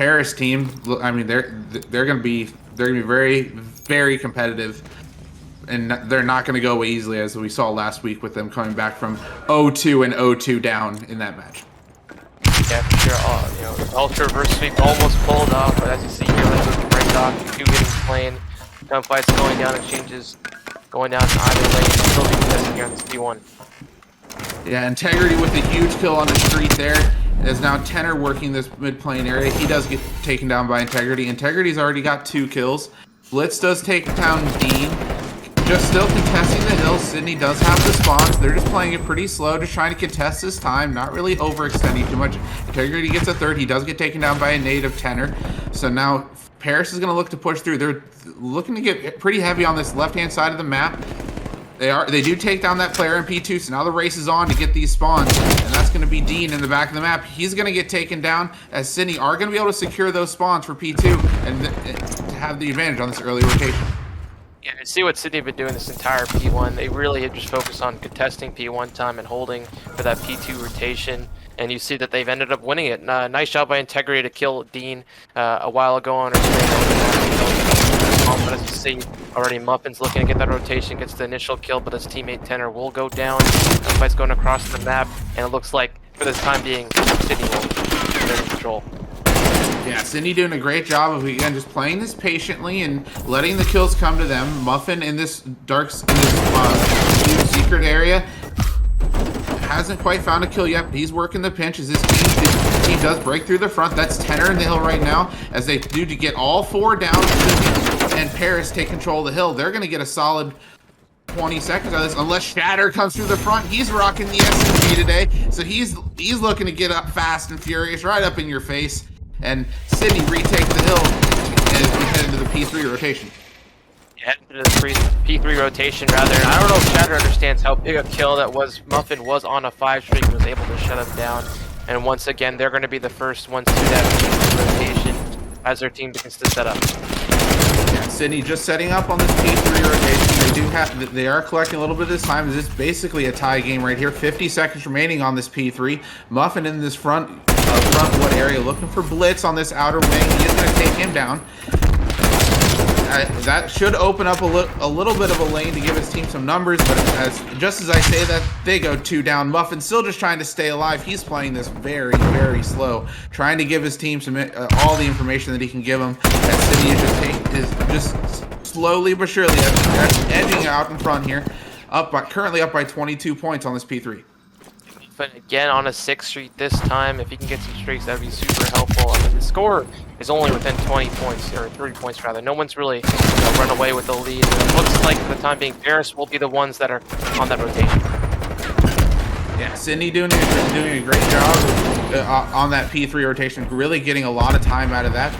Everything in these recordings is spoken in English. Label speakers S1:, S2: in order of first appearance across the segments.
S1: Paris team, I mean, they're gonna be very very competitive, and they're not gonna go away easily, as we saw last week with them coming back from 0-2 and 0-2 down in that match.
S2: Yeah, for sure. You know, the ultra reverse sweep almost pulled off, but as you see here, let's look at right off. 2 hitting plane, gunfights going down, exchanges going down to either lane. Still be contesting here on this P1.
S1: Yeah, Integrity with a huge kill on the street there. As now Tenor working this mid-plane area. He does get taken down by Integrity. Integrity's already got 2 kills. Blitz does take down Dean. Just still contesting the hill. Sydney does have the spawns. They're just playing it pretty slow, just trying to contest this time, not really overextending too much. Integrity gets a 3rd. He does get taken down by a native Tenor. So now Paris is going to look to push through. They're looking to get pretty heavy on this left-hand side of the map. They do take down that player in P2, so now the race is on to get these spawns, and that's going to be Dean in the back of the map. He's going to get taken down, as Sydney are going to be able to secure those spawns for P2 and to have the advantage on this early rotation.
S2: Yeah, to see what Sydney have been doing this entire P1, they really have just focused on contesting P1 time and holding for that P2 rotation, and you see that they've ended up winning it. Nice job by Integrity to kill Dean a while ago on her screen. But as you see, already Muffin's looking to get that rotation, gets the initial kill, but his teammate Tenor will go down. The fight's going across the map, and it looks like, for this time being, Sydney will be in control.
S1: Yeah, Sydney doing a great job of, again, just playing this patiently and letting the kills come to them. Muffin in this secret area hasn't quite found a kill yet, but he's working the pinch as his team does break through the front. That's Tenor in the hill right now, as they do to get all 4 down, and Paris take control of the hill. They're going to get a solid 20 seconds out of this, unless Shatter comes through the front. He's rocking the SMG today, so he's looking to get up fast and furious, right up in your face. And Sydney retake the hill as we head into the P3 rotation.
S2: Head into the P3 rotation, rather. And I don't know if Shatter understands how big a kill that was. Muffin was on a 5 streak and was able to shut him down. And once again, they're going to be the first ones to that rotation as their team begins to set up.
S1: Yeah, Sydney just setting up on this P3 rotation. They are collecting a little bit of this time. This is basically a tie game right here. 50 seconds remaining on this P3. Muffin in this front wood area looking for Blitz on this outer wing. He is going to take him down. That should open up a little bit of a lane to give his team some numbers, but just as I say that, they go 2 down. Muffin's still just trying to stay alive. He's playing this very, very slow, trying to give his team some all the information that he can give them. That City is just slowly but surely edging out in front here, currently up by 22 points on this P3.
S2: But again, on a 6th streak this time, if he can get some streaks, that would be super helpful. I mean, the score is only within 20 points, or 30 points rather. No one's really run away with the lead. And it looks like, for the time being, Paris will be the ones that are on that rotation.
S1: Yeah, Sydney doing a great job on that P3 rotation, really getting a lot of time out of that,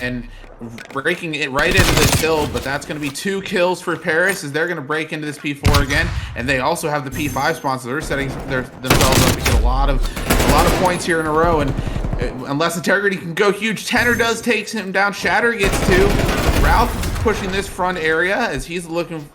S1: and breaking it right into this hill, but that's going to be 2 kills for Paris, as they're going to break into this P4 again, and they also have the P5 spawns, so they're setting themselves up to get a lot of points here in a row, and unless Integrity can go huge, Tenor does takes him down. Shatter gets 2. Ralph is pushing this front area as he's looking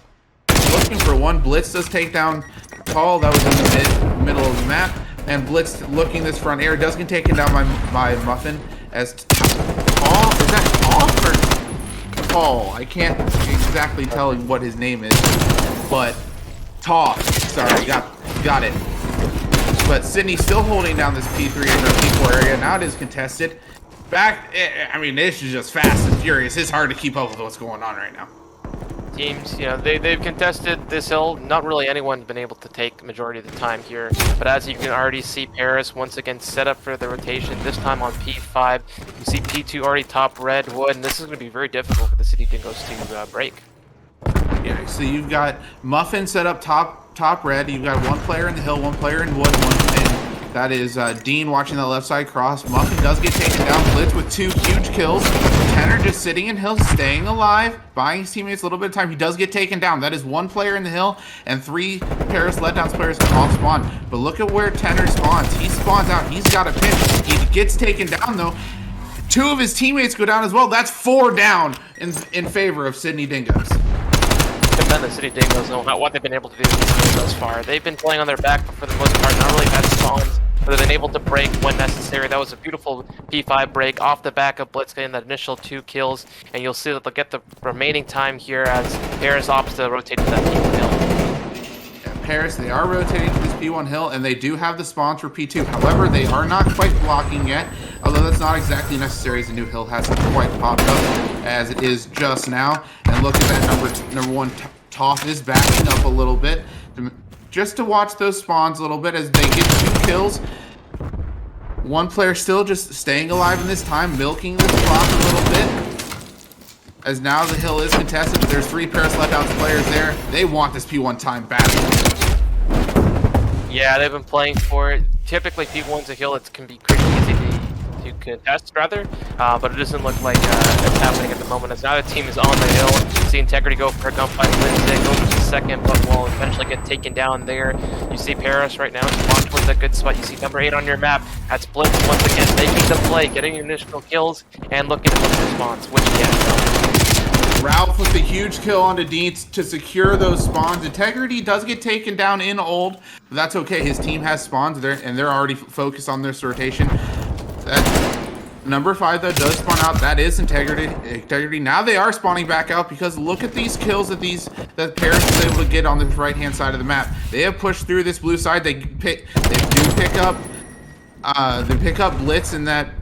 S1: for 1. Blitz does take down Paul. That was in the middle of the map, and Blitz looking this front area does get taken down by Muffin as Paul. Is that Paul or Paul? I can't exactly tell what his name is, but Toff. Sorry, got it. But Sydney still holding down this P3 and the P4 area. Now it is contested. I mean, this is just fast and furious. It's hard to keep up with what's going on right now.
S2: Teams, you know, they've contested this hill. Not really anyone's been able to take the majority of the time here. But as you can already see, Paris once again set up for the rotation, this time on P5. You see P2 already top red wood, and this is going to be very difficult for the Sydney Dingoes to break.
S1: Yeah, so you've got Muffin set up top red. You've got 1 player in the hill, 1 player in wood, and that is Dean watching the left side cross. Muffin does get taken down. Blitz with 2 huge kills. Tenor just sitting in hill, staying alive, buying his teammates a little bit of time. He does get taken down. That is 1 player in the hill, and 3 Paris Letdowns players off spawn. But look at where Tenor spawns. He spawns out. He's got a pinch. He gets taken down, though. 2 of his teammates go down as well. That's 4 down in favor of Sydney Dingoes.
S2: Defend the Sydney Dingoes know what they've been able to do thus far. They've been playing on their back for the most part, not really had spawns. but they've been able to break when necessary. That was a beautiful P5 break off the back of Blitz getting that initial 2 kills, and you'll see that they'll get the remaining time here as Paris opts to rotate to that P1 hill.
S1: Paris, they are rotating to this P1 hill, and they do have the spawns for P2. However, they are not quite blocking yet, although that's not exactly necessary as the new hill hasn't quite popped up as it is just now. And look at that number one Toph is backing up a little bit just to watch those spawns a little bit as they get 2 kills. One player still just staying alive in this time, milking this clock a little bit. As now the hill is contested, but there's 3 Paris Letdowns players there. They want this P1 time badly.
S2: Yeah, they've been playing for it. Typically, P1's a hill that can be pretty easy to contest, rather, but it doesn't look like it's happening at the moment. As now the team is on the hill, you see Integrity go for a gunfight. Lindsay goes for the second, but will eventually get taken down there. You see Paris right now spawn towards a good spot. You see number 8 on your map. That's Blitz once again making the play, getting your initial kills, and looking for the response, which he has done.
S1: Ralph with a huge kill onto Deets to secure those spawns. Integrity does get taken down in old, but that's okay. His team has spawns there, and they're already focused on this rotation. That number 5 though does spawn out. That is Integrity. Now they are spawning back out because look at these kills that Paris is able to get on this right-hand side of the map. They have pushed through this blue side. They do pick up Blitz in that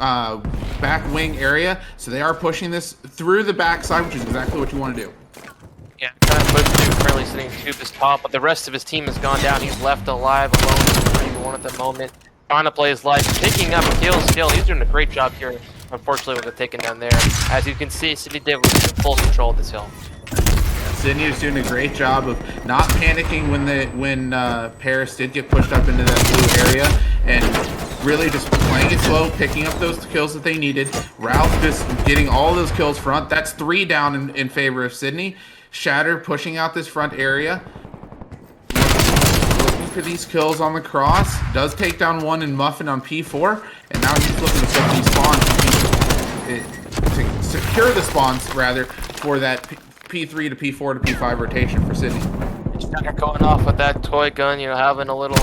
S1: back wing area, so they are pushing this through the backside, which is exactly what you want to do.
S2: Yeah, kind of pushed through, currently sitting to his top, but the rest of his team has gone down. He's left alive, alone with 3-1 at the moment. Trying to play his life, picking up kills still. He's doing a great job here, unfortunately, with the taken down there. As you can see, Sydney Dingoes is in full control of this hill.
S1: Sydney is doing a great job of not panicking when Paris did get pushed up into that blue area, and really just playing it slow, picking up those kills that they needed. Ralph just getting all those kills front. That's 3 down in favor of Sydney. Shatter pushing out this front area. Looking for these kills on the cross. Does take down 1 in Muffin on P4, and now he's looking to set these spawns to secure the spawns, rather, for that P3 to P4 to P5 rotation for Sydney.
S2: Shatter going off with that toy gun, you know, having a little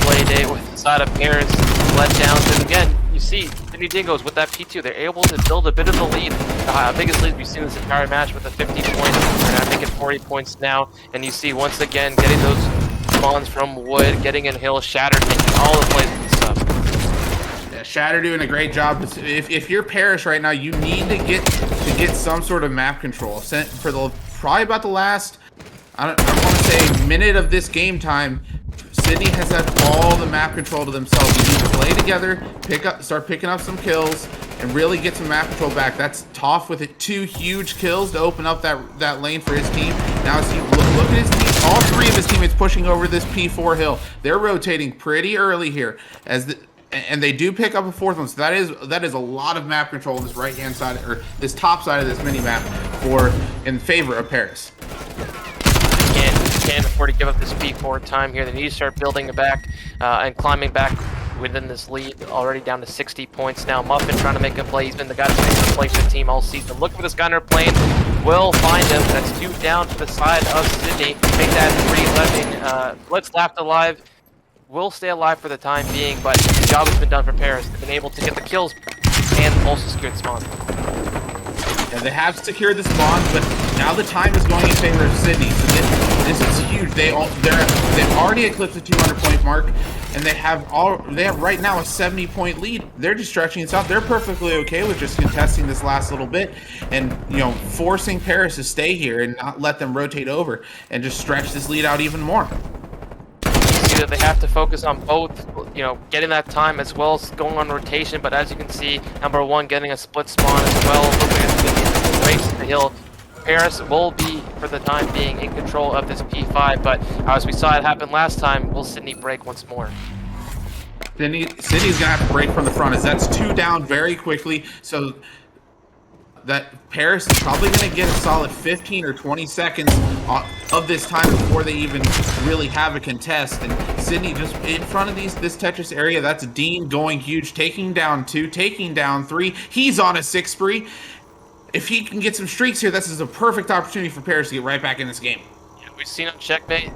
S2: play date with the side of Paris Letdowns. And again, you see Sydney Dingoes with that P2. They're able to build a bit of the lead. The biggest lead we've seen this entire match with the 50 points. They're now making 40 points now. And you see once again getting those spawns from wood, getting in hill, Shatter taking all the plays with the sub.
S1: Yeah, Shatter doing a great job. If you're Paris right now, you need to get some sort of map control. For probably about the last, I want to say, minute of this game time, Sydney has had all the map control to themselves. You need to play together, start picking up some kills, and really get some map control back. That's Toph with 2 huge kills to open up that lane for his team. Now look at his team. All 3 of his teammates pushing over this P4 hill. They're rotating pretty early here, and they do pick up a 4th one. So that is a lot of map control on this right-hand side, or this top side of this mini map, in favor of Paris.
S2: Can't afford to give up this P4 time here. They need to start building it back and climbing back within this lead, already down to 60 points now. Muffin trying to make a play. He's been the guy that's making a play for the team all season. Look for this guy in our plane. Will find him. That's 2 down to the side of Sydney. Make that 3-11. Blitz left alive. Will stay alive for the time being, but the job has been done for Paris. They've been able to get the kills and also secure the spawn.
S1: Yeah, they have secured the spawns, but now the time is going in favor of Sydney. So this is huge. They've already eclipsed the 200-point mark, and they have right now a 70-point lead. They're just stretching this out. They're perfectly okay with just contesting this last little bit, and forcing Paris to stay here and not let them rotate over and just stretch this lead out even more.
S2: That they have to focus on both, getting that time as well as going on rotation. But as you can see, number 1 getting a split spawn as well. Race to the hill. Paris will be, for the time being, in control of this P5. But as we saw it happen last time, will Sydney break once more?
S1: Sydney's gonna have to break from the front, as that's 2 down very quickly. So that Paris is probably going to get a solid 15 or 20 seconds of this time before they even really have a contest. And Sydney just in front of this Tetris area. That's Dean going huge, taking down 2, taking down 3. He's on a 6 spree. If he can get some streaks here, this is a perfect opportunity for Paris to get right back in this game.
S2: Yeah, we've seen on Checkmate.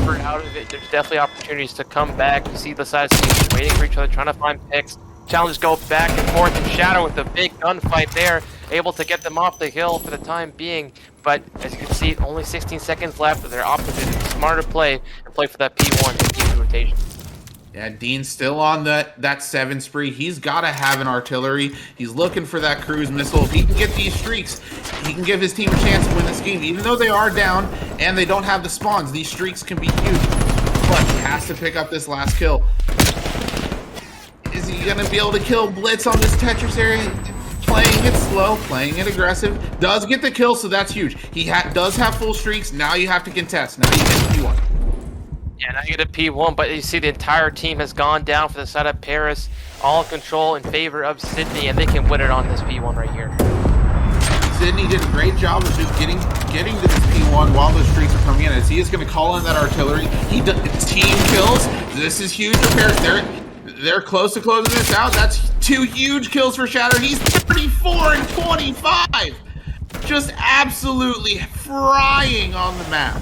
S2: ever out of it. There's definitely opportunities to come back. You see the sides of the teams waiting for each other, trying to find picks. Challenges go back and forth, and Shadow with the big gunfight there, able to get them off the hill for the time being. But as you can see, only 16 seconds left. They're opting to smarter play and play for that P1 and P2 rotation.
S1: Yeah, Dean's still on that 7 spree. He's got to have an artillery. He's looking for that cruise missile. If he can get these streaks, he can give his team a chance to win this game. Even though they are down and they don't have the spawns, these streaks can be huge. But he has to pick up this last kill. Is he going to be able to kill Blitz on this Tetris area? Playing it slow, playing it aggressive. Does get the kill, so that's huge. He does have full streaks. Now you have to contest. Now you get P1.
S2: Yeah, now you get a P1, but you see the entire team has gone down for the side of Paris. All control in favor of Sydney, and they can win it on this P1 right here.
S1: Sydney did a great job of just getting to this P1 while those streaks are coming in. As he is going to call in that artillery. Team kills. This is huge for Paris. They're close to closing this out. That's 2 huge kills for Shatter. He's 34 and 25. Just absolutely frying on the map.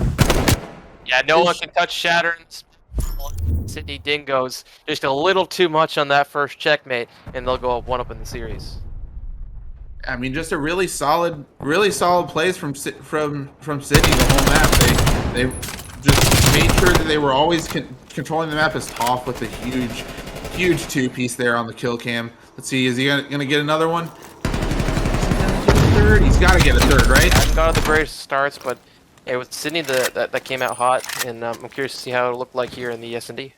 S2: Yeah, no one can touch Shatter. Sydney Dingoes just a little too much on that first checkmate, and they'll go up 1-up in the series.
S1: I mean, just a really solid plays from Sydney the whole map. They just made sure that they were always controlling the map as Toph with a huge 2-piece there on the kill cam. Let's see, is he gonna get another one? He's got to get a third, right?
S2: I haven't got the greatest starts, but it was Sydney that came out hot, and I'm curious to see how it looked like here in the S&D.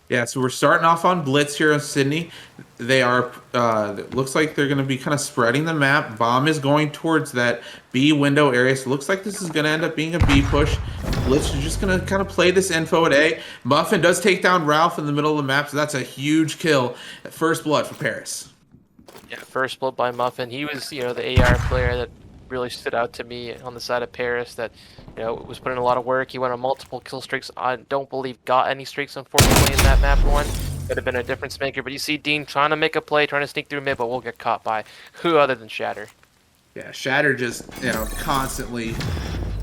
S1: Yeah, so we're starting off on Blitz here in Sydney. They are, it looks like they're going to be kind of spreading the map. Bomb is going towards that B window area, so it looks like this is going to end up being a B push. Blitz is just going to kind of play this info at A. Muffin does take down Ralph in the middle of the map, so that's a huge kill. First blood for Paris.
S2: Yeah, first blood by Muffin. He was, the AR player that really stood out to me on the side of Paris that, was putting in a lot of work. He went on multiple kill streaks. I don't believe got any streaks, unfortunately, in that map one. Could have been a difference maker, but you see Dean trying to make a play, trying to sneak through mid, but we'll get caught by who other than Shatter.
S1: Yeah, Shatter just, constantly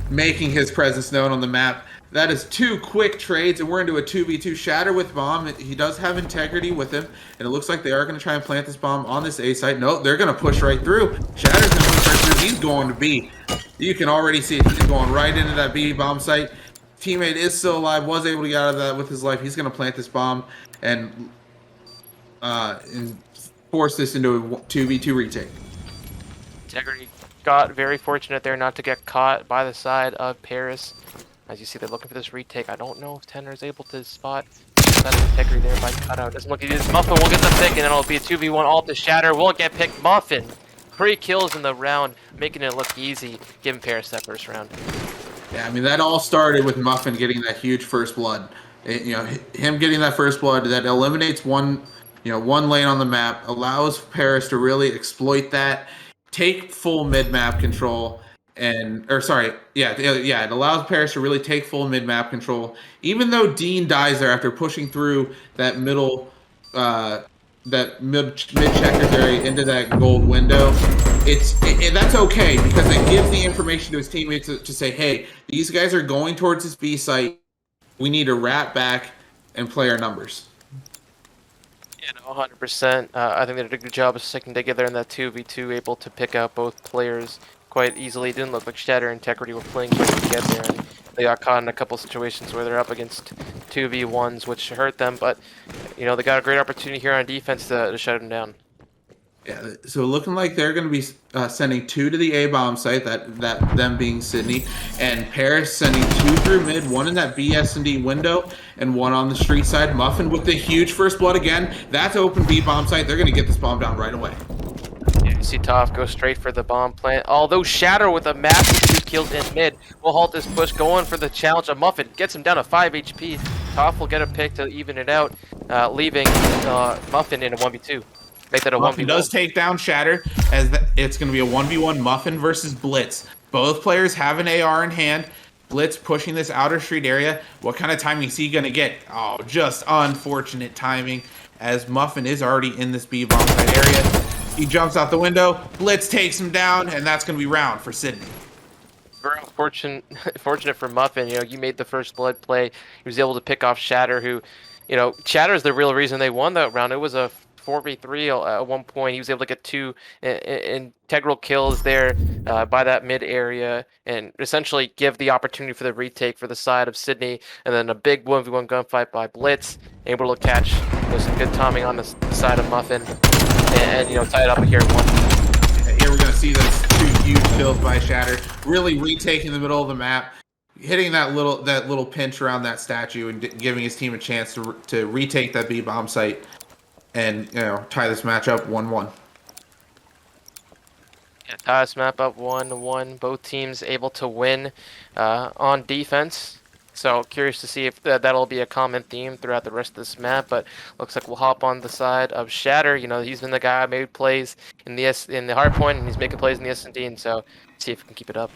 S1: making his presence known on the map. That is 2 quick trades, and we're into a 2v2. Shatter with bomb. He does have integrity with him, and it looks like they are going to try and plant this bomb on this A site. No, they're going to push right through. Shatter's going to push right through. He's going to B. You can already see it. He's going right into that B bomb site. Teammate is still alive, was able to get out of that with his life. He's going to plant this bomb and force this into a 2v2 retake.
S2: Integrity got very fortunate there not to get caught by the side of Paris. As you see, they're looking for this retake. I don't know if Tenor is able to spot the side of Integrity there by cutout. Doesn't look easy. Muffin will get the pick, and then it'll be a 2v1 all to Shatter. Won't get picked. Muffin, 3 kills in the round, making it look easy, giving Paris that first round.
S1: Yeah, I mean, that all started with Muffin getting that huge first blood. Him getting that first blood that eliminates one lane on the map, allows Paris to really exploit that, take full mid-map control, it allows Paris to really take full mid-map control. Even though Dean dies there after pushing through that middle, that mid-checkers area into that gold window, that's okay because it gives the information to his teammates to say, hey, these guys are going towards this B site. We need to wrap back and play our numbers.
S2: Yeah, no, 100%. I think they did a good job of sticking together in that 2v2, able to pick out both players quite easily. It didn't look like Shatter and Integrity were playing great to get there, and they got caught in a couple situations where they're up against 2v1s, which hurt them, but they got a great opportunity here on defense to shut them down.
S1: Yeah, so looking like they're going to be sending 2 to the A bomb site, that them being Sydney, and Paris sending 2 through mid, 1 in that B S&D window, and 1 on the street side. Muffin with the huge first blood again. That's open B bomb site. They're going to get this bomb down right away.
S2: Yeah, you see Toph go straight for the bomb plant. Although Shatter with a massive 2 kills in mid will halt this push, going for the challenge of Muffin. Gets him down to 5 HP. Toph will get a pick to even it out, leaving Muffin in a 1v2. Make that a
S1: Muffin
S2: 1v1.
S1: does take down Shatter, as it's going to be a 1v1 Muffin versus Blitz. Both players have an AR in hand. Blitz pushing this outer street area. What kind of timing is he going to get? Oh, just unfortunate timing, as Muffin is already in this B bomb site area. He jumps out the window. Blitz takes him down, and that's going to be round for Sydney.
S2: very fortunate for Muffin. You made the first blood play. He was able to pick off Shatter, who, Shatter is the real reason they won that round. It was a 4v3 at one point. He was able to get two integral kills there by that mid area and essentially give the opportunity for the retake for the side of Sydney. And then a big 1v1 gunfight by Blitz, able to catch some good timing on the side of Muffin and tie it up here at 1.
S1: Here we're going to see those 2 huge kills by Shatter, really retaking the middle of the map, hitting that little pinch around that statue and giving his team a chance to retake that B bomb site and tie this match up 1-1.
S2: Yeah, tie this map up 1-1. Both teams able to win on defense. So curious to see if that'll be a common theme throughout the rest of this map. But looks like we'll hop on the side of Shatter. He's been the guy who made plays in the hard point, and he's making plays in the S&D. And so see if we can keep it up.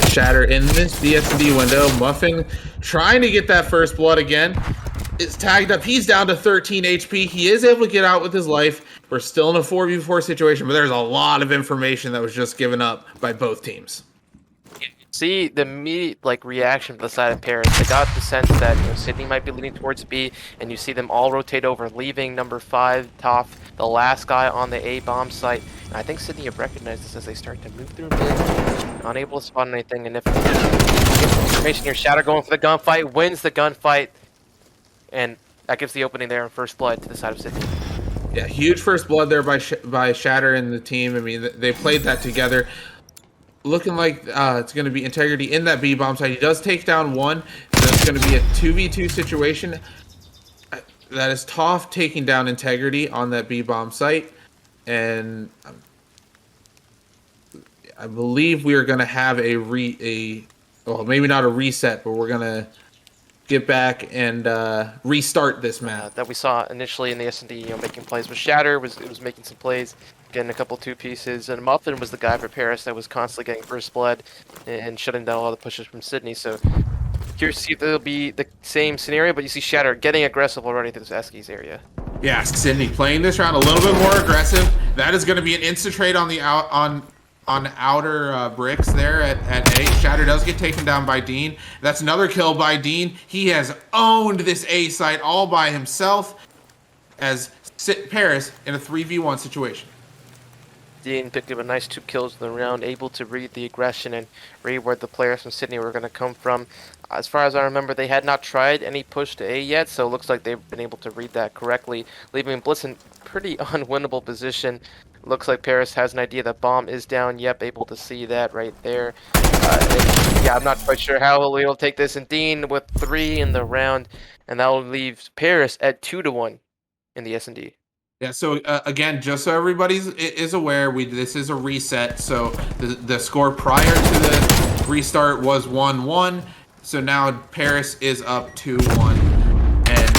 S1: Shatter in this DS&D window. Muffin trying to get that first blood again. It's tagged up. He's down to 13 HP. He is able to get out with his life. We're still in a 4v4 situation, but there's a lot of information that was just given up by both teams.
S2: See the immediate reaction from the side of Paris. They got the sense that Sydney might be leaning towards B, and you see them all rotate over, leaving number 5 Toph, the last guy on the A bomb site. And I think Sydney have recognized this as they start to move through mid, unable to spot anything. And if information here, Shatter going for the gunfight, wins the gunfight, and that gives the opening there in first blood to the side of Sydney.
S1: Yeah, huge first blood there by Shatter and the team. I mean, they played that together. Looking like it's going to be Integrity in that B bomb site. He does take down one. That's going to be a 2v2 situation. That is Toph taking down Integrity on that B bomb site, and I believe we are going to have well, maybe not a reset, but we're going to get back and restart this map
S2: that we saw initially in the S&D. Making plays with Shatter was making some plays, getting a couple 2 pieces, and Muffin was the guy for Paris that was constantly getting first blood and shutting down a lot of the pushes from Sydney. So curious to see if it'll be the same scenario, but you see Shatter getting aggressive already through this Eskies area.
S1: Yeah, Sydney playing this round a little bit more aggressive. That is going to be an insta trade on the outer bricks there at A. Shatter does get taken down by Dean. That's another kill by Dean. He has owned this A site all by himself as Paris in a 3v1 situation.
S2: Dean picked up a nice 2 kills in the round, able to read the aggression and read where the players from Sydney were going to come from. As far as I remember, they had not tried any push to A yet, so it looks like they've been able to read that correctly, leaving Blitz in pretty unwinnable position. Looks like Paris has an idea that bomb is down. Yep, able to see that right there. Yeah, I'm not quite sure how he'll take this. And Dean with 3 in the round, and that will leave Paris at 2-1 in the S&D.
S1: Yeah, so again, just so everybody is aware, this is a reset. So the score prior to the restart was 1-1. So now Paris is up 2-1 and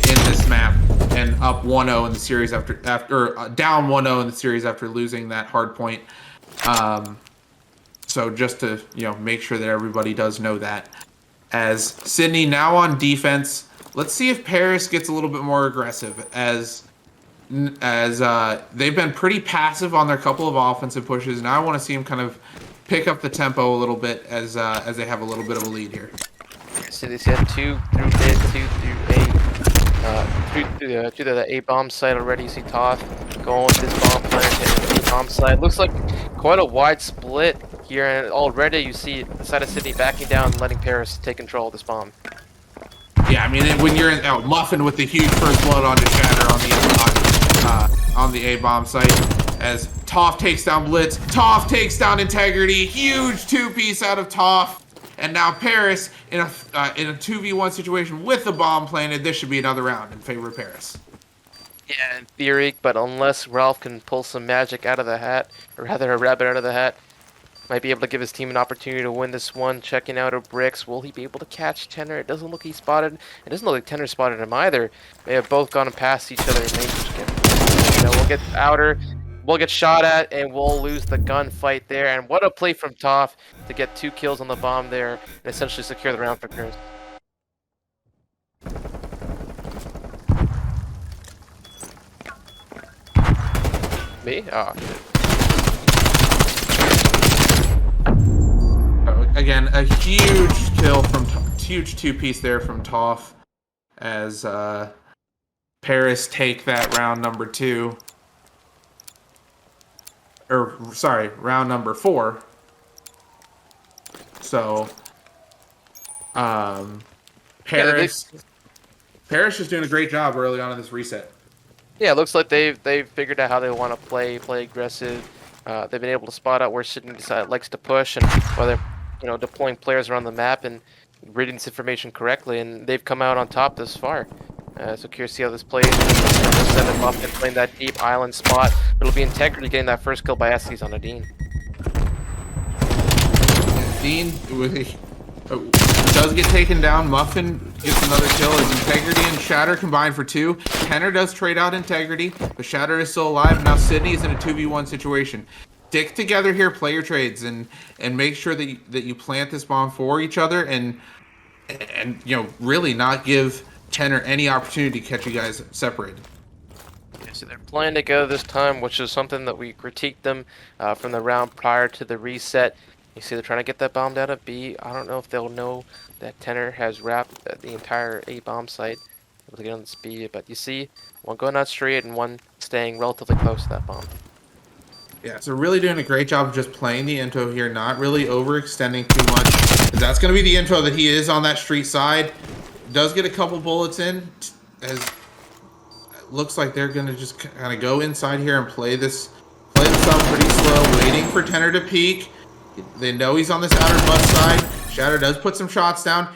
S1: in this map, and up 1-0 in the series after down 1-0 in the series after losing that hard point. So just to make sure that everybody does know that. As Sydney now on defense, let's see if Paris gets a little bit more aggressive as they've been pretty passive on their couple of offensive pushes. Now I want to see them kind of pick up the tempo a little bit as they have a little bit of a lead here.
S2: So they said 2 through mid, 2 through A, to the A bomb site already. You see Toph going with this bomb plant and the A bomb site. Looks like quite a wide split here, and already you see the side of Sydney backing down and letting Paris take control of this bomb.
S1: Yeah, I mean, when you're in Muffin with the huge first blood onto Shatter on the A bomb site, as Toph takes down Blitz, Toph takes down Integrity, huge 2-piece out of Toph, and now Paris in a 2v1 situation with the bomb planted. This should be another round in favor of Paris.
S2: Yeah, in theory, but unless Ralph can pull some magic out of the hat, or rather a rabbit out of the hat, might be able to give his team an opportunity to win this one. Checking out of bricks, will he be able to catch Tenor? It doesn't look he's spotted. It doesn't look like Tenor spotted him either. They have both gone past each other. We'll get outer, we'll get shot at, and we'll lose the gunfight there. And what a play from Toph to get 2 kills on the bomb there and essentially secure the round for Paris. Me? Oh, shit.
S1: again, a huge kill from huge 2-piece there from Toph as Paris take that round number 2. Or sorry, round number 4. So Paris is doing a great job early on in this reset.
S2: Yeah, it looks like they've figured out how they want to play aggressive. They've been able to spot out where Sydney likes to push, and whether deploying players around the map and reading this information correctly, and they've come out on top this far. So curious to see how this plays. Number 7 Muffin playing that deep island spot. It'll be Integrity getting that first kill by Estes on a Dean.
S1: Dean does get taken down. Muffin gets another kill as Integrity and Shatter combine for 2. Tenor does trade out Integrity, but Shatter is still alive. Now Sydney is in a 2v1 situation. Stick together here, play your trades, and make sure that you plant this bomb for each other, and really not give Tenor any opportunity to catch you guys separated.
S2: Yeah, so they're playing together this time, which is something that we critiqued them from the round prior to the reset. You see they're trying to get that bomb down at B. I don't know if they'll know that Tenor has wrapped the entire A bomb site able to get on this B, but you see one going out straight and one staying relatively close to that bomb.
S1: Yeah, so really doing a great job of just playing the info here, not really overextending too much. That's going to be the info that he is on that street side. Does get a couple bullets in, as it looks like they're going to just kind of go inside here and play this up pretty slow, waiting for Tenor to peek. They know he's on this outer butt side. Shatter does put some shots down,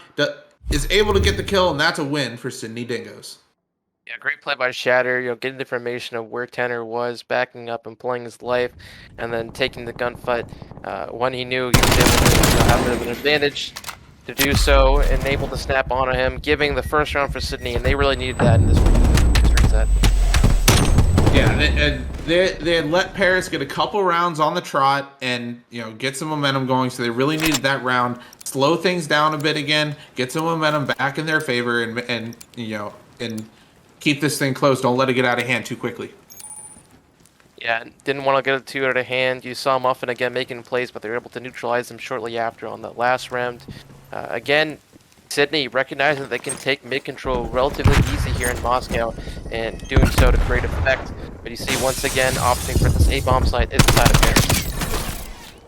S1: is able to get the kill, and that's a win for Sydney Dingoes.
S2: Yeah, great play by Shatter, getting information of where Tenor was, backing up and playing his life, and then taking the gunfight when he knew he was able to have a bit of an advantage to do so, and able to snap onto him, giving the first round for Sydney, and they really needed that in this reset.
S1: Yeah, they had let Paris get a couple rounds on the trot and get some momentum going, so they really needed that round, slow things down a bit again, get some momentum back in their favor, and keep this thing close. Don't let it get out of hand too quickly.
S2: Yeah, didn't want to get it too out of hand. You saw Muffin again making plays, but they were able to neutralize them shortly after on that last round. Again, Sydney recognizing that they can take mid-control relatively easy here in Moscow, and doing so to great effect. But you see, once again, opting for this A-bomb site is the side of Paris.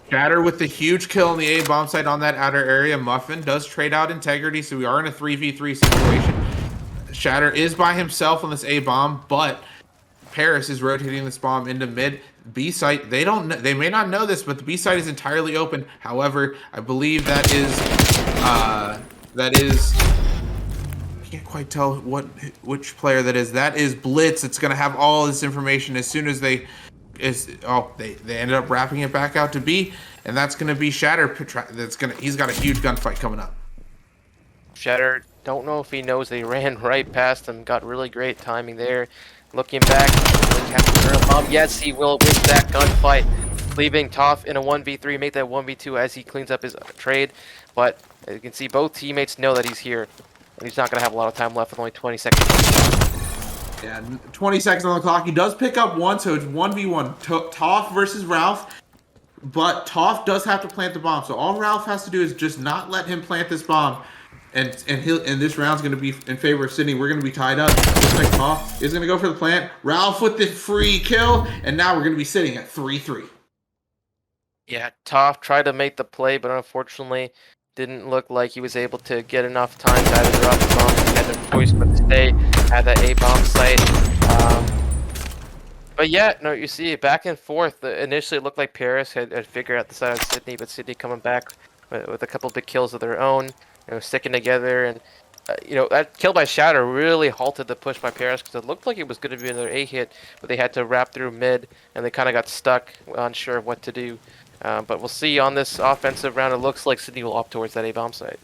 S1: Shatter with the huge kill on the A-bomb site on that outer area. Muffin does trade out Integrity, so we are in a 3v3 situation. Shatter is by himself on this A-bomb, but Paris is rotating this bomb into mid. B site, they may not know this, but the B site is entirely open. However, I believe that is I can't quite tell which player that is. That is Blitz. It's gonna have all this information as soon as they ended up wrapping it back out to B, and that's gonna be Shatter. He's got a huge gunfight coming up.
S2: Shatter, don't know if he knows they ran right past him. Got really great timing there. Looking back, yes, he will win that gunfight, leaving Toph in a 1v3, make that 1v2 as he cleans up his trade. But as you can see, both teammates know that he's here, and he's not going to have a lot of time left with only 20 seconds.
S1: Yeah, 20 seconds on the clock. He does pick up one, so it's 1v1. Toph versus Ralph, but Toph does have to plant the bomb. So all Ralph has to do is just not let him plant this bomb. And this round's going to be in favor of Sydney. We're going to be tied up. Looks like Toph is going to go for the plant. Ralph with the free kill, and now we're going to be sitting at 3-3.
S2: Yeah, Toph tried to make the play, but unfortunately didn't look like he was able to get enough time to either drop the bomb. He had no choice but to stay at that A-bomb site. But yeah, no, you see back and forth. Initially, it looked like Paris had figured out the side of Sydney, but Sydney coming back with a couple big kills of their own. Sticking together, and that kill by Shatter really halted the push by Paris, because it looked like it was going to be another A hit, but they had to wrap through mid, and they kind of got stuck, unsure of what to do. But we'll see on this offensive round. It looks like Sydney will opt towards that A-bomb site.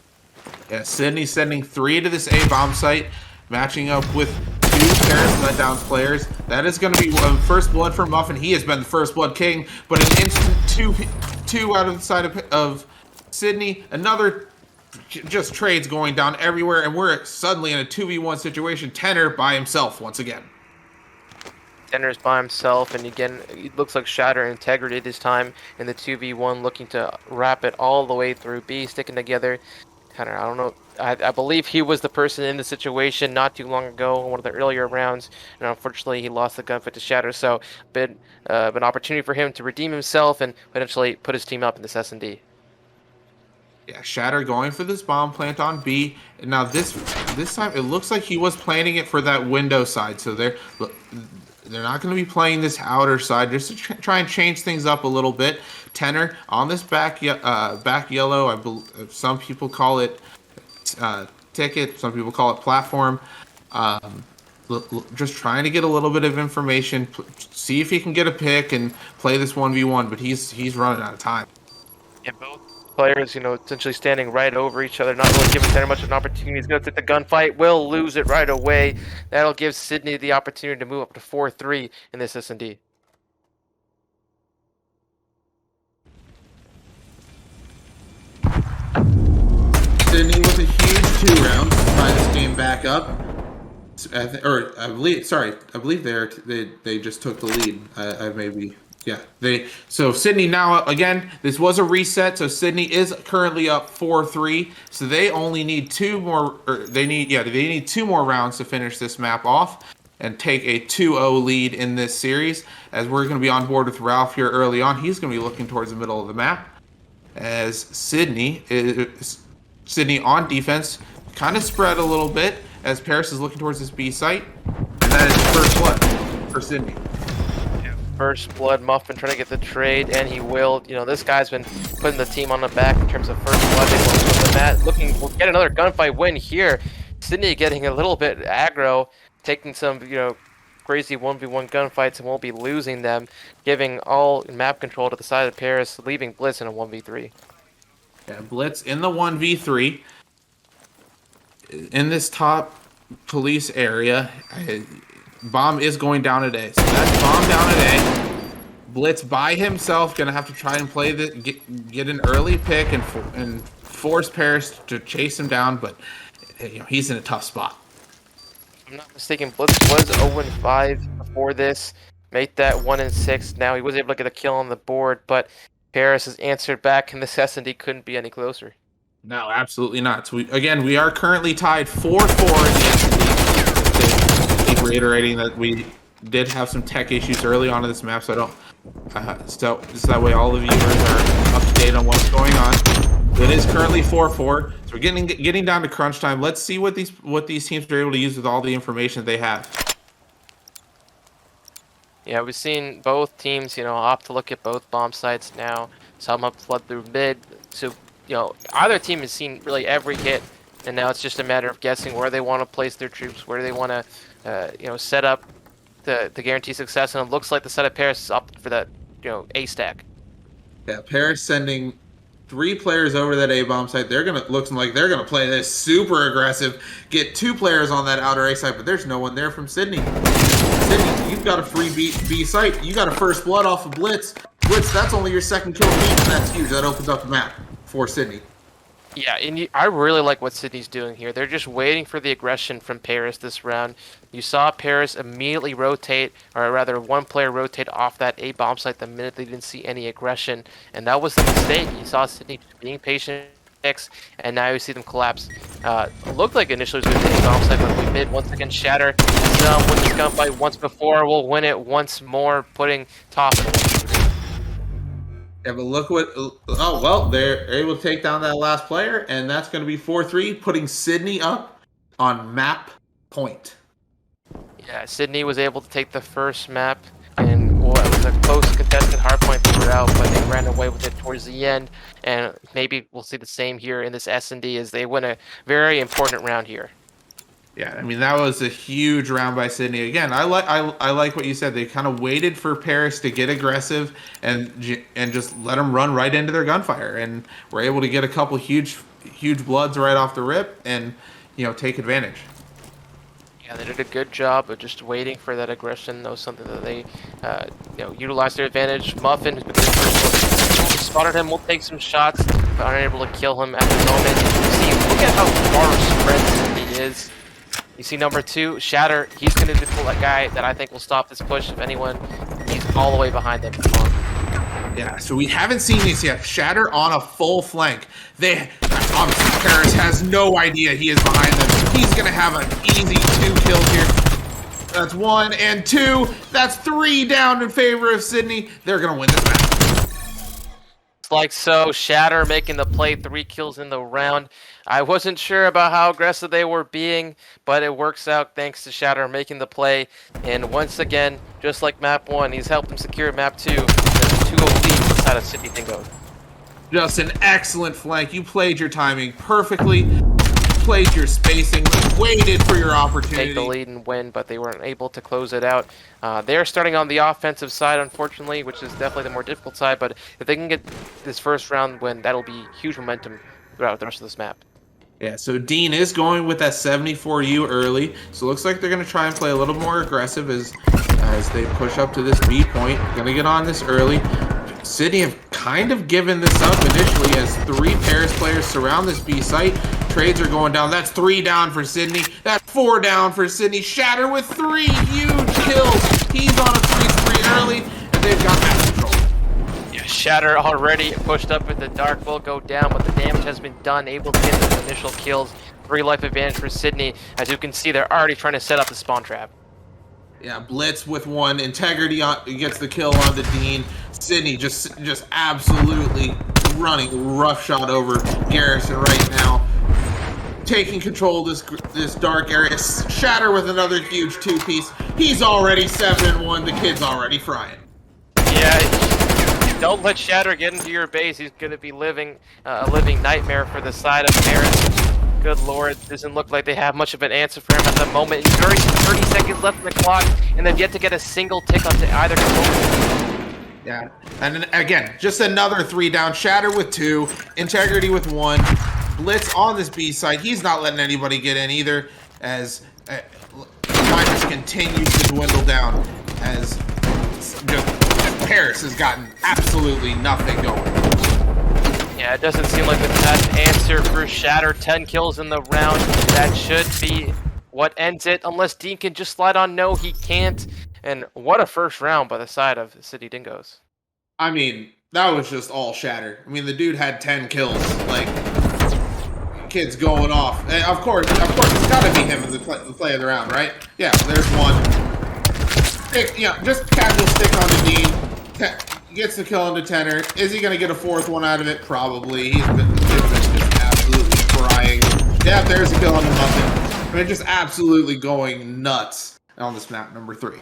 S1: Yeah, Sydney sending 3 to this A-bomb site, matching up with 2 Paris Letdowns players. That is going to be first blood for Muffin. He has been the first blood king, but an instant two out of the side of Sydney. Another just trades going down everywhere, and we're suddenly in a 2v1 situation. Tenor by himself once again.
S2: Tenner's by himself, and again, it looks like Shatter and Integrity this time in the 2v1, looking to wrap it all the way through B, sticking together. Tenner, I don't know. I believe he was the person in the situation not too long ago in one of the earlier rounds, and unfortunately he lost the gunfight to Shatter. So, been an opportunity for him to redeem himself and potentially put his team up in this S&D.
S1: Yeah, Shatter going for this bomb plant on B. Now this time it looks like he was planning it for that window side. So they're not going to be playing this outer side just to try and change things up a little bit. Tenor on this back yellow. I believe some people call it ticket. Some people call it platform. Just trying to get a little bit of information, see if he can get a pick and play this 1v1. But he's running out of time.
S2: And both players, essentially standing right over each other, not really giving Tenor much of an opportunity. He's going to take the gunfight, will lose it right away. That'll give Sydney the opportunity to move up to 4-3 in this S&D.
S1: Sydney with a huge 2 rounds to tie this game back up. I believe they just took the lead. So Sydney now again. This was a reset, so Sydney is currently up 4-3. So they only need 2 more. They need 2 more rounds to finish this map off and take a 2-0 lead in this series. As we're going to be on board with Ralph here early on, he's going to be looking towards the middle of the map. As Sydney on defense, kind of spread a little bit as Paris is looking towards this B site, and that is first blood for Sydney.
S2: First blood, Muffin trying to get the trade, and he will. This guy's been putting the team on the back in terms of first blood. They will swim the mat, looking to get another gunfight win here. Sydney getting a little bit aggro, taking some, crazy 1v1 gunfights and won't be losing them, giving all map control to the side of Paris, leaving Blitz in a 1v3.
S1: Yeah, Blitz in the 1v3 in this top police area. Bomb is going down at A. So that's bomb down at A. Blitz by himself gonna have to try and play the get an early pick and force Paris to chase him down, but he's in a tough spot.
S2: If I'm not mistaken, Blitz was 0-5 before this, made that 1-6. Now he was able to get a kill on the board, but Paris has answered back, and this S&D couldn't be any closer.
S1: No, absolutely not. So we are currently tied 4-4 in the S&D. Reiterating that we did have some tech issues early on in this map, so just that way all the viewers are up to date on what's going on. It is currently 4-4, so we're getting down to crunch time. Let's see what these teams are able to use with all the information that they have.
S2: Yeah, we've seen both teams, opt to look at both bomb sites now. Some have flood through mid, so either team has seen really every hit, and now it's just a matter of guessing where they want to place their troops, where they want to set up to guarantee success, and it looks like the set of Paris is up for that, A stack.
S1: Yeah, Paris sending 3 players over that A bomb site. Looks like they're gonna play this super aggressive, get 2 players on that outer A site, but there's no one there from Sydney. Sydney, you've got a free B site. You got a first blood off of Blitz. Blitz, that's only your second kill team, and that's huge. That opens up the map for Sydney.
S2: Yeah, and I really like what Sydney's doing here. They're just waiting for the aggression from Paris this round. You saw Paris immediately rotate, or rather one player rotate off that A bomb site the minute they didn't see any aggression, and that was the mistake. You saw Sydney being patient, and now you see them collapse. It looked like initially it was going to be a bomb site, but we mid once again Shatter. Won this gunfight once before, we'll win it once more, putting top.
S1: Yeah, but look what... Oh, well, they're able to take down that last player, and that's going to be 4-3, putting Sydney up on map point.
S2: Yeah, Sydney was able to take the first map, and it was a close contested hardpoint throughout, but they ran away with it towards the end, and maybe we'll see the same here in this S&D as they win a very important round here.
S1: Yeah, I mean, that was a huge round by Sydney. Again, I like what you said. They kind of waited for Paris to get aggressive and just let them run right into their gunfire, and were able to get a couple huge bloods right off the rip and take advantage.
S2: Yeah, they did a good job of just waiting for that aggression. That was something that they utilized their advantage. Muffin, who's been the first one, spotted him. We'll take some shots, but unable to kill him at the moment. See, look at how far spread Sydney is. You see number 2, Shatter. He's going to be the guy that I think will stop this push. If anyone, he's all the way behind them.
S1: Yeah, so we haven't seen this yet. Shatter on a full flank. Obviously, Paris has no idea he is behind them. He's going to have an easy 2 kills here. That's 1 and 2. That's 3 down in favor of Sydney. They're going to win this match.
S2: Like so, Shatter making the play, 3 kills in the round. I wasn't sure about how aggressive they were being, but it works out thanks to Shatter making the play. And once again, just like map 1, he's helped them secure map 2. There's 2-0 lead inside of Sydney Dingoes.
S1: Just an excellent flank. You played your timing perfectly. Played your spacing, waited for your opportunity.
S2: Take the lead and win, but they weren't able to close it out. They're starting on the offensive side, unfortunately, which is definitely the more difficult side, but if they can get this first round win, that'll be huge momentum throughout the rest of this map.
S1: Yeah, so Dean is going with that 74U early, so it looks like they're going to try and play a little more aggressive as they push up to this B point. Going to get on this early. Sydney have kind of given this up initially as 3 Paris players surround this B site. Trades are going down. That's 3 down for Sydney. That's 4 down for Sydney. Shatter with 3 huge kills. He's on a 3-3 early, and they've got map control.
S2: Yeah, Shatter already pushed up with the Dark will go down, but the damage has been done, able to get those initial kills. 3 life advantage for Sydney. As you can see, they're already trying to set up the spawn trap.
S1: Yeah, Blitz with 1. Integrity gets the kill on the Dean. Sydney just absolutely running roughshod over Garrison right now. Taking control of this dark area. Shatter with another huge 2-piece. He's already 7-1. The kid's already frying.
S2: Yeah, don't let Shatter get into your base. He's going to be living a living nightmare for the side of Paris. Good lord, doesn't look like they have much of an answer for him at the moment. 30 seconds left in the clock, and they've yet to get a single tick onto either component.
S1: Yeah, and then again, just another 3 down. Shatter with 2, Integrity with 1. Blitz on this B side. He's not letting anybody get in either, as time just continues to dwindle down as Paris has gotten absolutely nothing going.
S2: Yeah, it doesn't seem like they've had an answer for Shatter. 10 kills in the round. That should be what ends it, unless Dean can just slide on. No, he can't. And what a first round by the side of Sydney Dingoes.
S1: I mean, that was just all Shatter. I mean, the dude had 10 kills. Like, kid's going off. And of course, it's got to be him in the play of the round, right? Yeah, there's 1. Just casual stick on the Dean. Gets the kill on the Tenor. Is he going to get a 4th one out of it? Probably. He's been just absolutely frying. Yeah, there's a kill on the Muffin. I mean, just absolutely going nuts on this map, number 3.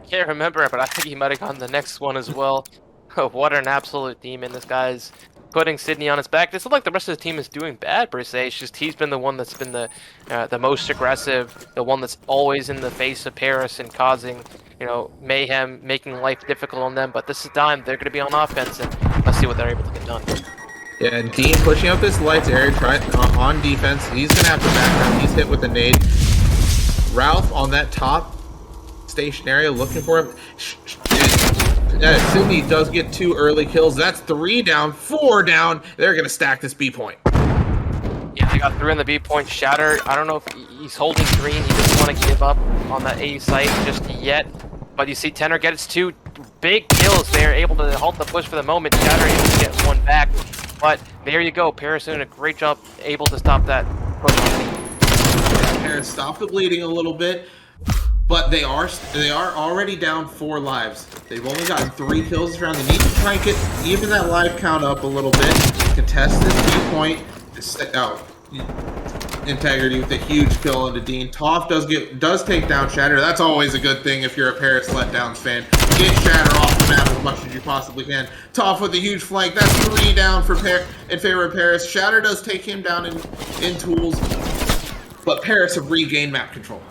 S2: Can't remember, but I think he might have gotten the next one as well. What an absolute demon. This guy's putting Sydney on his back. It doesn't look like the rest of the team is doing bad, per se. It's just he's been the one that's been the most aggressive, the one that's always in the face of Paris and causing, mayhem, making life difficult on them. But this is time they're going to be on offense, and let's see what they're able to get done.
S1: Yeah, and Dean pushing up this lights area on defense. He's going to have to back down. He's hit with a nade. Ralph on that top station area looking for him. Sydney does get 2 early kills. That's 3 down, 4 down. They're going to stack this B point.
S2: Yeah, they got 3 on the B point. Shatter, I don't know if he's holding green. He doesn't want to give up on that A site just yet. But you see Tenor gets 2 big kills. They're able to halt the push for the moment. Shatter able to get 1 back. But there you go. Paris doing a great job able to stop that push.
S1: Paris stopped the bleeding a little bit. But they are already down 4 lives. They've only gotten 3 kills this round. They need to try and get even that life count up a little bit. Contest this 2 point. Integrity with a huge kill onto Dean. Toph does take down Shatter. That's always a good thing if you're a Paris Letdowns fan. Get Shatter off the map as much as you possibly can. Toph with a huge flank. That's 3 down in favor of Paris. Shatter does take him down in tools, but Paris have regained map control.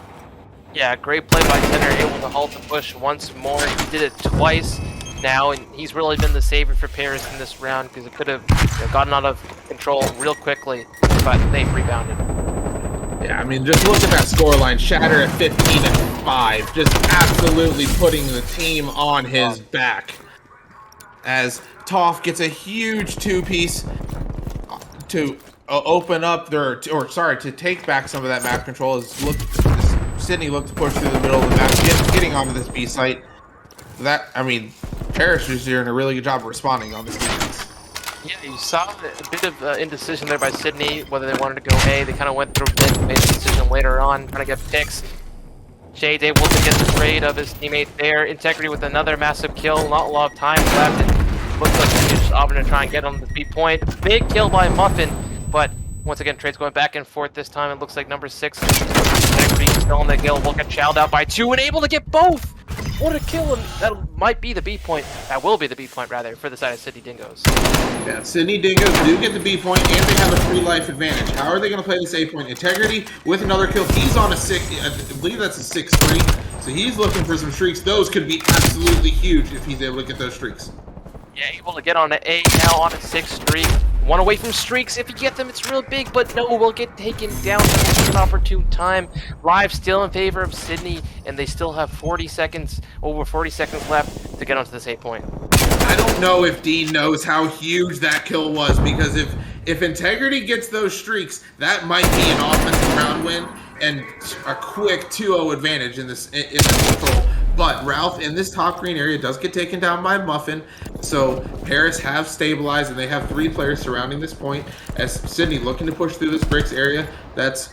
S2: Yeah, great play by Tenor, able to halt the push once more. He did it twice now, and he's really been the savior for Paris in this round because it could have gotten out of control real quickly, but they've rebounded.
S1: Yeah, I mean, just look at that scoreline. Shatter at 15-5, just absolutely putting the team on his back. As Toph gets a huge 2-piece to open up to take back some of that map control. Sydney looked to push through the middle of the map, getting onto this B site. That, I mean, Paris is doing a really good job of responding on this defense.
S2: Yeah, you saw a bit of indecision there by Sydney, whether they wanted to go A. They kind of went through mid, made a decision later on, trying to get picks. Shade's able to get the trade of his teammate there. Integrity with another massive kill. Not a lot of time left. It looks like he's just opting to try and get on the B point. Big kill by Muffin, but once again, trade's going back and forth this time. It looks like number 6. Integrity still on the kill. Will get chowed out by 2 and able to get both. What a kill, and that might be the B point. That will be the B point, rather, for the side of Sydney Dingoes.
S1: Yeah, Sydney Dingoes do get the B point, and they have a 3 life advantage. How are they going to play this A point? Integrity with another kill. He's on a 6. I believe that's a 6-3. So he's looking for some streaks. Those could be absolutely huge if he's able to get those streaks.
S2: Yeah, able to get on an A now on a 6 streak. One away from streaks. If you get them, it's real big, but no, we'll get taken down at an opportune time. Live still in favor of Sydney, and they still have 40 seconds, over 40 seconds left to get onto this 8 point.
S1: I don't know if Dean knows how huge that kill was, because if Integrity gets those streaks, that might be an offensive round win and a quick 2-0 advantage in this control. But Ralph in this top green area does get taken down by Muffin, so Paris have stabilized and they have 3 players surrounding this point. As Sydney looking to push through this bricks area, that's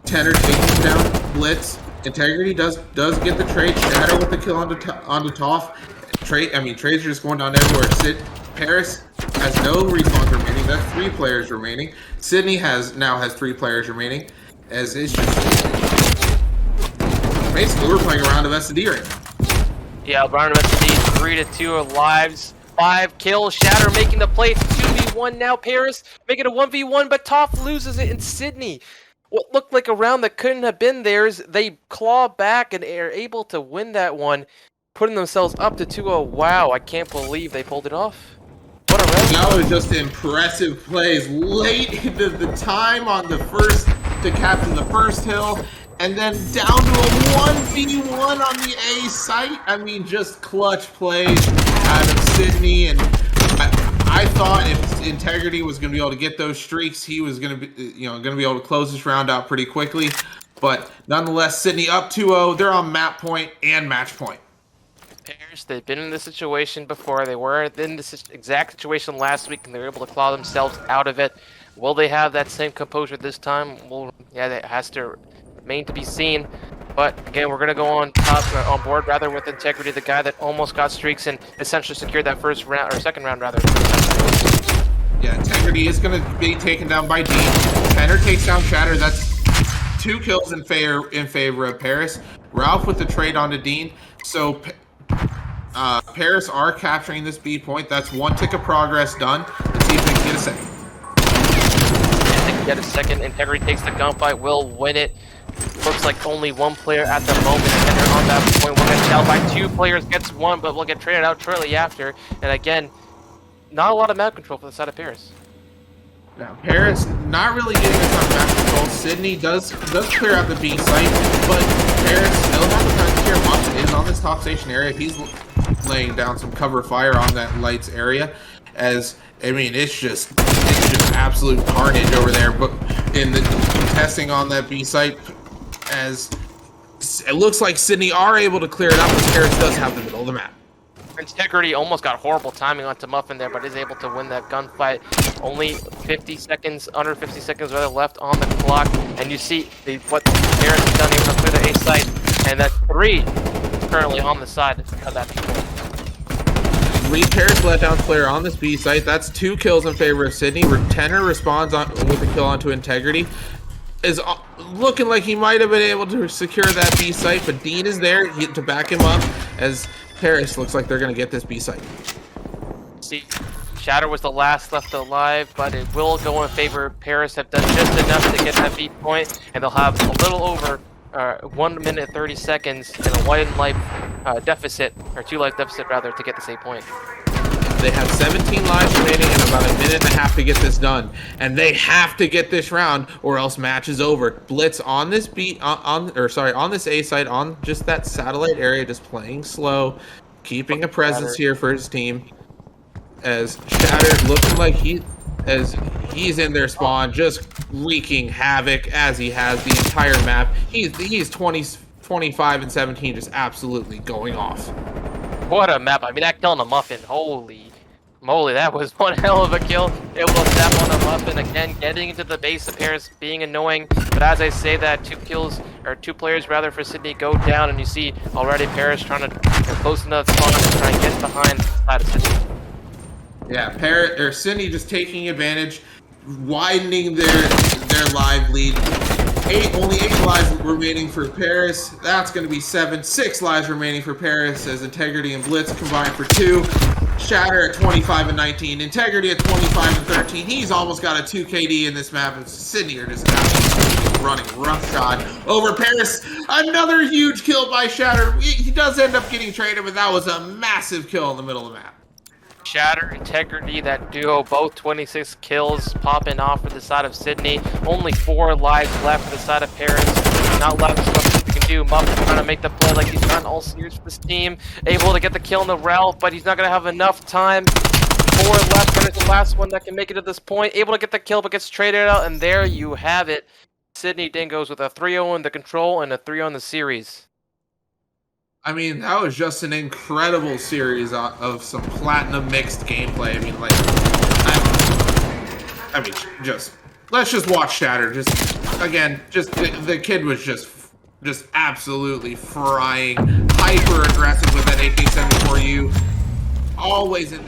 S1: Tenor taking down Blitz. Integrity does get the trade. Shatter with the kill onto Toff. Trades are just going down everywhere. Paris has no respawns remaining. That's 3 players remaining. Sydney now has 3 players remaining. As it's just basically we're playing a round of S&D right now.
S2: Yeah, round of S&D, 3-2 are lives. 5 kills. Shatter making the play. 2v1 now. Paris making a 1v1, but Toff loses it in Sydney. What looked like a round that couldn't have been theirs, they claw back and are able to win that one, putting themselves up to 2-0. Wow, I can't believe they pulled it off. What a round.
S1: That was just impressive plays late into the time on the first to capture the first hill, and then down to a 1v1 on the A site. I mean, just clutch plays out of Sydney, and I thought if Integrity was going to be able to get those streaks, he was going to be, going to be able to close this round out pretty quickly. But nonetheless, Sydney up 2-0. They're on map point and match point.
S2: Paris, they've been in this situation before. They were in this exact situation last week, and they were able to claw themselves out of it. Will they have that same composure this time? Well, yeah, it has to remain to be seen. But again, we're gonna go on board rather with Integrity, the guy that almost got streaks and essentially secured that first round or second round rather.
S1: Yeah, Integrity is gonna be taken down by Dean. Tenor takes down Shatter. That's 2 kills in favor of Paris. Ralph with the trade onto Dean. So Paris are capturing this B point. That's 1 tick of progress done. Let's see if they can get a second.
S2: If they can get a second, Integrity takes the gunfight, will win it. Looks like only 1 player at the moment, and they're on that point. We'll get shelled by 2 players, gets 1, but we'll get traded out shortly after. And again, not a lot of map control for the side of Paris.
S1: Now, Paris not really getting us on map control. Sydney does clear out the B site, but Paris still has a time to clear. Muffin is on this top station area. He's laying down some cover fire on that lights area. As I mean, it's just absolute carnage over there. But in the contesting on that B site, as it looks like Sydney are able to clear it up, but Paris does have the middle of the map.
S2: Integrity almost got horrible timing onto Muffin there, but is able to win that gunfight. Only 50 seconds, under 50 seconds rather left on the clock, and you see what Paris has done even up through the A site, and that 3 is currently on the side of that people.
S1: 3 Paris Letdowns player on this B site. That's 2 kills in favor of Sydney. Tenor responds with a kill onto Integrity. Is looking like he might have been able to secure that B site, but Dean is there to back him up, as Paris looks like they're going to get this B site.
S2: See, Shatter was the last left alive, but it will go in favor. Paris have done just enough to get that B point, and they'll have a little over 1 minute 30 seconds and a 1 life deficit, or 2 life deficit rather, to get this A point.
S1: They have 17 lives remaining and about a minute and a half to get this done, and they have to get this round or else match is over. Blitz on this on this A site, on just that satellite area, just playing slow, keeping a presence here for his team. As Shattered looking like he's in their spawn, just wreaking havoc as he has the entire map. He's 20 25 and 17 just absolutely going off.
S2: What a map. I mean, that kill on the Muffin. Holy moly, that was one hell of a kill. Able to tap on the Muffin again, getting into the base of Paris, being annoying. But as I say that, two players rather for Sydney go down, and you see already Paris trying to get close enough to spawn and try and get behind the side of Sydney.
S1: Yeah, Sydney just taking advantage, widening their live lead. Only 8 lives remaining for Paris. That's going to be 7. 6 lives remaining for Paris as Integrity and Blitz combined for 2. Shatter at 25 and 19. Integrity at 25 and 13. He's almost got a 2 KD in this map. And Sydney are just absolutely running roughshod over Paris. Another huge kill by Shatter. He does end up getting traded, but that was a massive kill in the middle of the map.
S2: Shatter, Integrity, that duo, both 26 kills popping off for the side of Sydney. Only 4 lives left for the side of Paris. Not left as much as he can do. Muffin trying to make the play like he's done all series for this team. Able to get the kill in the REL, but he's not going to have enough time. 4 left, and it's the last one that can make it to this point. Able to get the kill, but gets traded out, and there you have it. Sydney Dingoes with a 3-0 in the control and a 3-0 in the series.
S1: I mean, that was just an incredible series of some platinum mixed gameplay. I mean, let's just watch Shatter. The kid was just absolutely frying, hyper aggressive with that AK-74U. Always in.